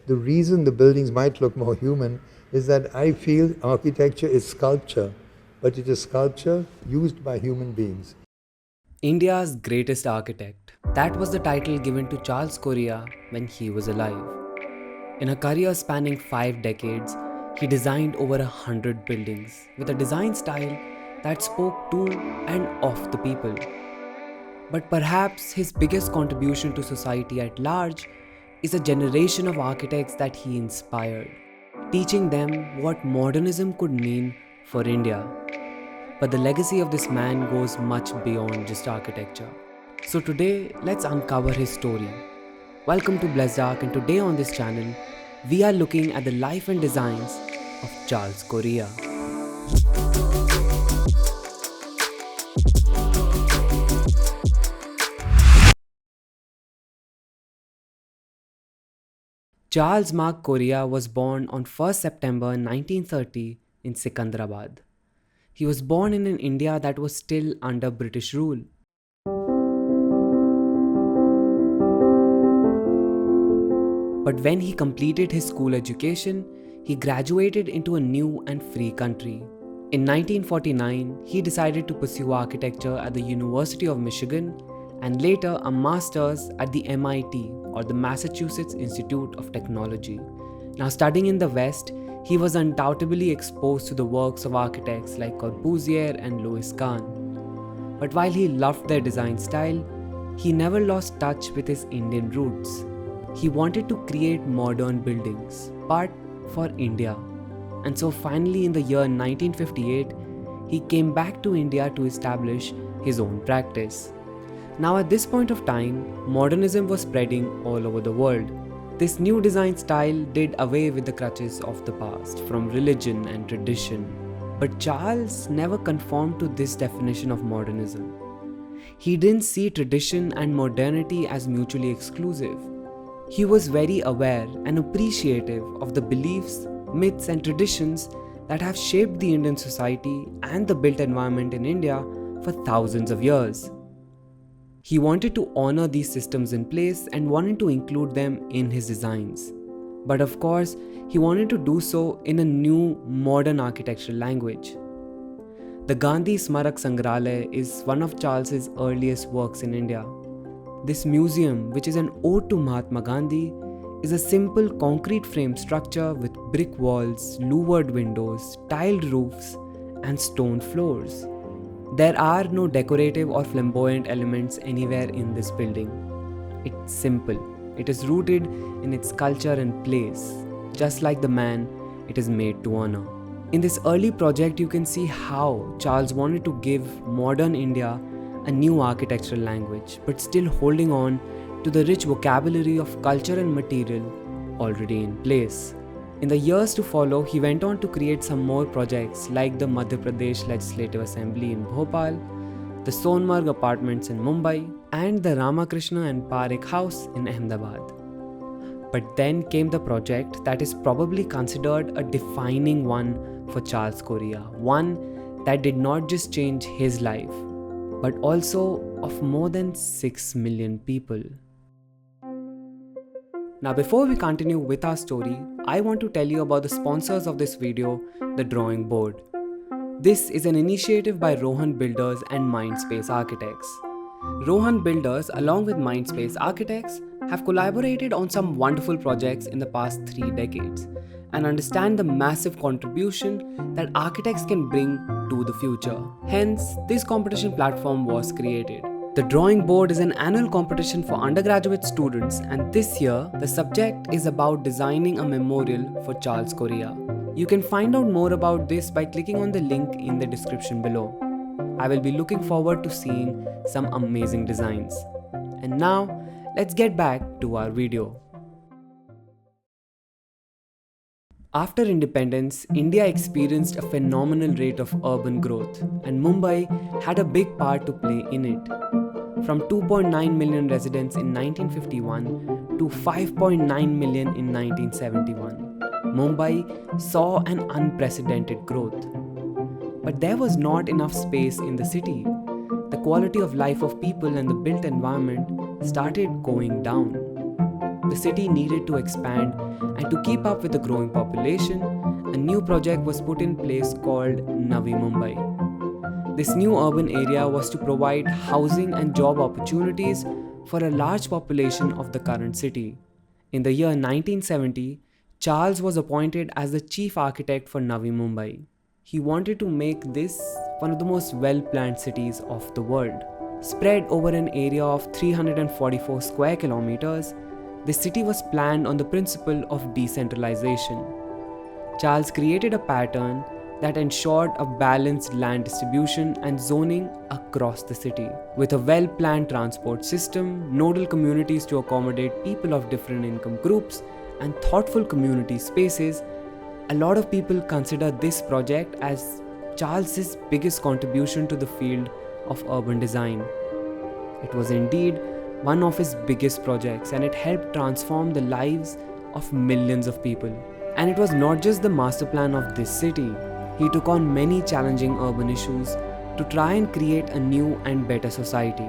The reason the buildings might look more human is that I feel architecture is sculpture, but it is sculpture used by human beings. India's greatest architect. That was the title given to Charles Correa when he was alive. In a career spanning 5 decades, he designed over 100 buildings with a design style that spoke to and of the people. But perhaps his biggest contribution to society at large is a generation of architects that he inspired, teaching them what modernism could mean for India. But the legacy of this man goes much beyond just architecture. So today, let's uncover his story. Welcome to Blessedarch, and today on this channel, we are looking at the life and designs of Charles Correa. Charles Mark Correa was born on 1st September 1930 in Sikandrabad. He was born in an India that was still under British rule. But when he completed his school education, he graduated into a new and free country. In 1949, he decided to pursue architecture at the University of Michigan and later a master's at the MIT, or the Massachusetts Institute of Technology. Now, studying in the West, he was undoubtedly exposed to the works of architects like Corbusier and Louis Kahn. But while he loved their design style, he never lost touch with his Indian roots. He wanted to create modern buildings, but for India. And so finally in the year 1958, he came back to India to establish his own practice. Now at this point of time, modernism was spreading all over the world. This new design style did away with the crutches of the past, from religion and tradition. But Charles never conformed to this definition of modernism. He didn't see tradition and modernity as mutually exclusive. He was very aware and appreciative of the beliefs, myths, and traditions that have shaped the Indian society and the built environment in India for thousands of years. He wanted to honor these systems in place and wanted to include them in his designs. But of course, he wanted to do so in a new modern architectural language. The Gandhi Smarak Sangrahalaya is one of Charles's earliest works in India. This museum, which is an ode to Mahatma Gandhi, is a simple concrete frame structure with brick walls, louvered windows, tiled roofs, and stone floors. There are no decorative or flamboyant elements anywhere in this building. It's simple. It is rooted in its culture and place, just like the man it is made to honor. In this early project, you can see how Charles wanted to give modern India a new architectural language, but still holding on to the rich vocabulary of culture and material already in place. In the years to follow, he went on to create some more projects like the Madhya Pradesh Legislative Assembly in Bhopal, the Sonmarg Apartments in Mumbai, and the Ramakrishna and Parekh House in Ahmedabad. But then came the project that is probably considered a defining one for Charles Correa, one that did not just change his life, but also of more than 6 million people. Now before we continue with our story, I want to tell you about the sponsors of this video, the Drawing Board. This is an initiative by Rohan Builders and Mindspace Architects. Rohan Builders along with Mindspace Architects have collaborated on some wonderful projects in the past 3 decades and understand the massive contribution that architects can bring to the future. Hence, this competition platform was created. The Drawing Board is an annual competition for undergraduate students, and this year the subject is about designing a memorial for Charles Correa. You can find out more about this by clicking on the link in the description below. I will be looking forward to seeing some amazing designs. And now, let's get back to our video. After independence, India experienced a phenomenal rate of urban growth, and Mumbai had a big part to play in it. From 2.9 million residents in 1951 to 5.9 million in 1971, Mumbai saw an unprecedented growth. But there was not enough space in the city. The quality of life of people and the built environment started going down. the city needed to expand, and to keep up with the growing population, a new project was put in place called Navi Mumbai. This new urban area was to provide housing and job opportunities for a large population of the current city. In the year 1970, Charles was appointed as the chief architect for Navi Mumbai. He wanted to make this one of the most well-planned cities of the world. Spread over an area of 344 square kilometers, the city was planned on the principle of decentralization. Charles created a pattern that ensured a balanced land distribution and zoning across the city. With a well-planned transport system, nodal communities to accommodate people of different income groups, and thoughtful community spaces, a lot of people consider this project as Charles's biggest contribution to the field of urban design. It was indeed one of his biggest projects, and it helped transform the lives of millions of people. And it was not just the master plan of this city. He took on many challenging urban issues to try and create a new and better society.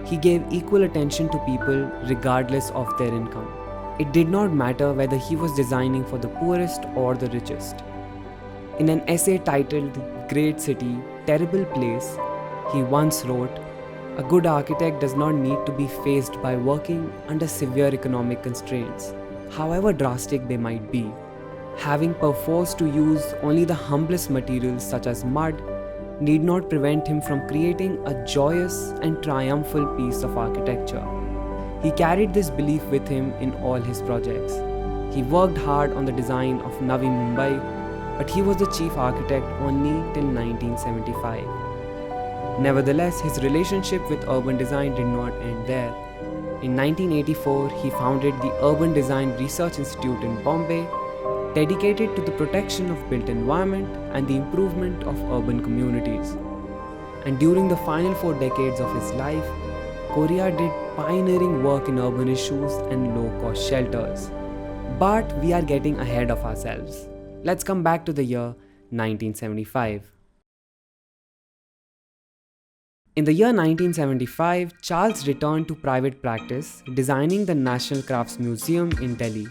He gave equal attention to people regardless of their income. It did not matter whether he was designing for the poorest or the richest. In an essay titled Great City, Terrible Place, he once wrote, "A good architect does not need to be faced by working under severe economic constraints, however drastic they might be. Having perforce to use only the humblest materials such as mud need not prevent him from creating a joyous and triumphal piece of architecture." He carried this belief with him in all his projects. He worked hard on the design of Navi Mumbai, but he was the chief architect only till 1975. Nevertheless, his relationship with urban design did not end there. In 1984, he founded the Urban Design Research Institute in Bombay, dedicated to the protection of built environment and the improvement of urban communities. And during the final 4 decades of his life, Correa did pioneering work in urban issues and low-cost shelters. But we are getting ahead of ourselves. Let's come back to the year 1975. In the year 1975, Charles returned to private practice, designing the National Crafts Museum in Delhi.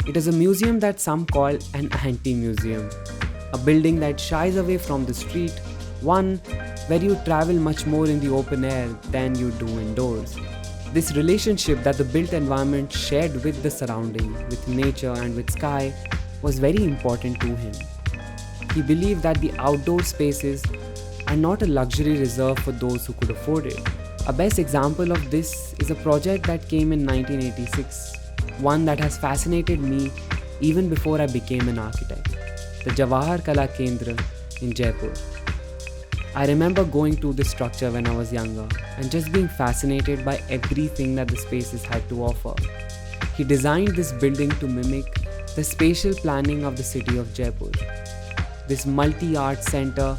It is a museum that some call an anti-museum, a building that shies away from the street, one where you travel much more in the open air than you do indoors. This relationship that the built environment shared with the surrounding, with nature and with sky, was very important to him. He believed that the outdoor spaces are not a luxury reserved for those who could afford it. A best example of this is a project that came in 1986, one that has fascinated me even before I became an architect, the Jawahar Kala Kendra in Jaipur. I remember going to this structure when I was younger and just being fascinated by everything that the spaces had to offer. He designed this building to mimic the spatial planning of the city of Jaipur. This multi-art center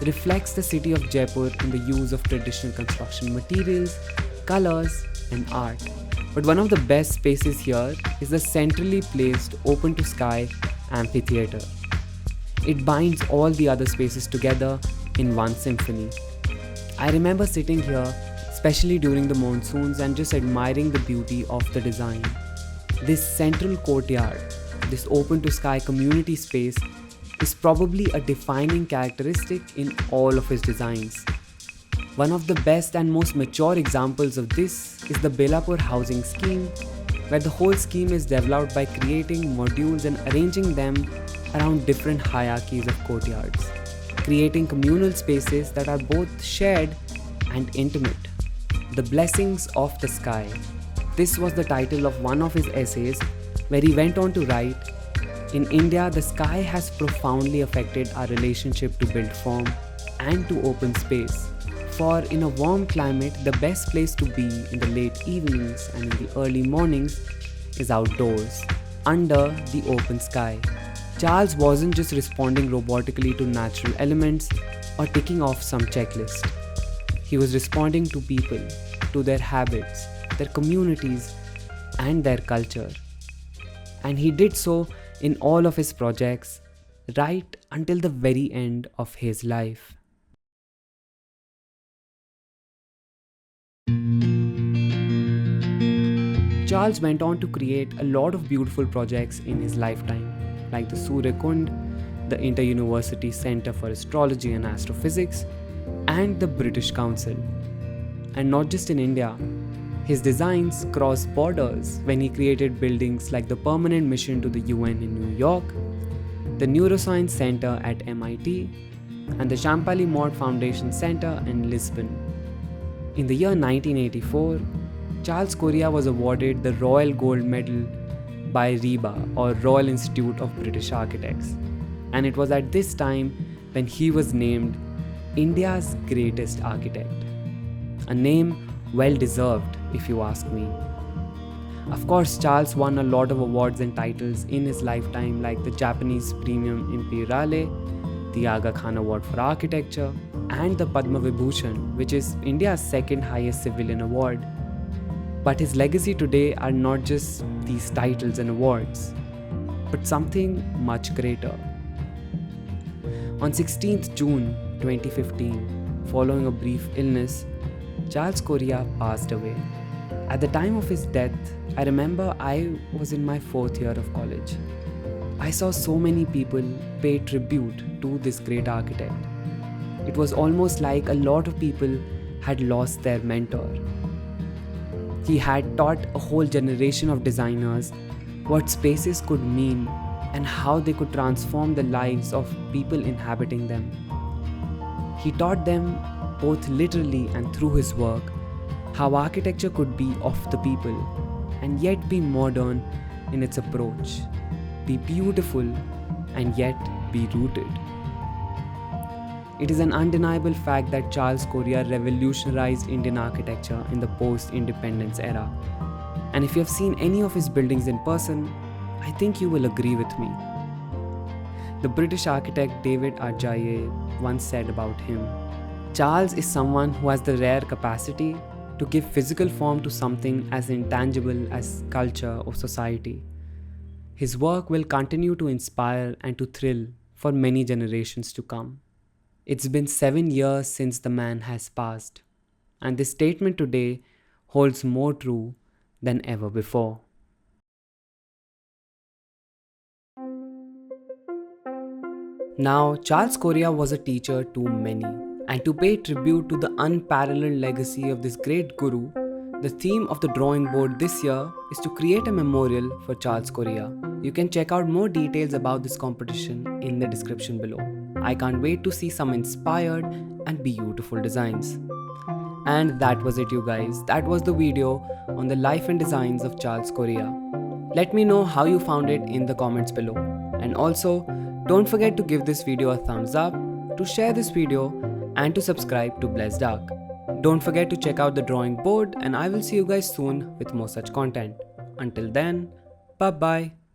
reflects the city of Jaipur in the use of traditional construction materials, colors, and art. But one of the best spaces here is the centrally placed open-to-sky amphitheater. It binds all the other spaces together in one symphony. I remember sitting here, especially during the monsoons, and just admiring the beauty of the design. This central courtyard, this open-to-sky community space, is probably a defining characteristic in all of his designs. One of the best and most mature examples of this is the Belapur housing scheme, where the whole scheme is developed by creating modules and arranging them around different hierarchies of courtyards, creating communal spaces that are both shared and intimate. The Blessings of the Sky. This was the title of one of his essays, where he went on to write, "In India, the sky has profoundly affected our relationship to built form and to open space. For in a warm climate, the best place to be in the late evenings and in the early mornings is outdoors, under the open sky." Charles wasn't just responding robotically to natural elements or ticking off some checklist. He was responding to people, to their habits, their communities, and their culture. And he did so in all of his projects, right until the very end of his life. Charles went on to create a lot of beautiful projects in his lifetime, like the Surya Kund, the Inter-University Centre for Astrology and Astrophysics, and the British Council. And not just in India, his designs crossed borders when he created buildings like the Permanent Mission to the UN in New York, the Neuroscience Center at MIT, and the Champalimaud Foundation Center in Lisbon. In the year 1984, Charles Correa was awarded the Royal Gold Medal by RIBA, or Royal Institute of British Architects, and it was at this time when he was named India's greatest architect. A name well deserved, if you ask me. Of course, Charles won a lot of awards and titles in his lifetime, like the Japanese Premium Imperiale, the Aga Khan Award for Architecture, and the Padma Vibhushan, which is India's second highest civilian award. But his legacy today are not just these titles and awards, but something much greater. On 16th June 2015, following a brief illness, Charles Correa passed away. At the time of his death, I remember I was in my 4th year of college. I saw so many people pay tribute to this great architect. It was almost like a lot of people had lost their mentor. He had taught a whole generation of designers what spaces could mean and how they could transform the lives of people inhabiting them. He taught them, both literally and through his work, how architecture could be of the people and yet be modern in its approach, be beautiful and yet be rooted. It is an undeniable fact that Charles Correa revolutionized Indian architecture in the post-independence era. And if you have seen any of his buildings in person, I think you will agree with me. The British architect David Arjaye once said about him, Charles is someone who has the rare capacity to give physical form to something as intangible as culture or society. His work will continue to inspire and to thrill for many generations to come. It's been 7 years since the man has passed, and this statement today holds more true than ever before. Now, Charles Correa was a teacher to many, and to pay tribute to the unparalleled legacy of this great guru, the theme of the drawing board this year is to create a memorial for Charles Correa. You can check out more details about this competition in the description below. I can't wait to see some inspired and beautiful designs. And that was it, you guys. That was the video on the life and designs of Charles Correa. Let me know how you found it in the comments below. And also, don't forget to give this video a thumbs up, to share this video, and to subscribe to Blessedarch. Don't forget to check out the drawing board, and I will see you guys soon with more such content. Until then, bye bye.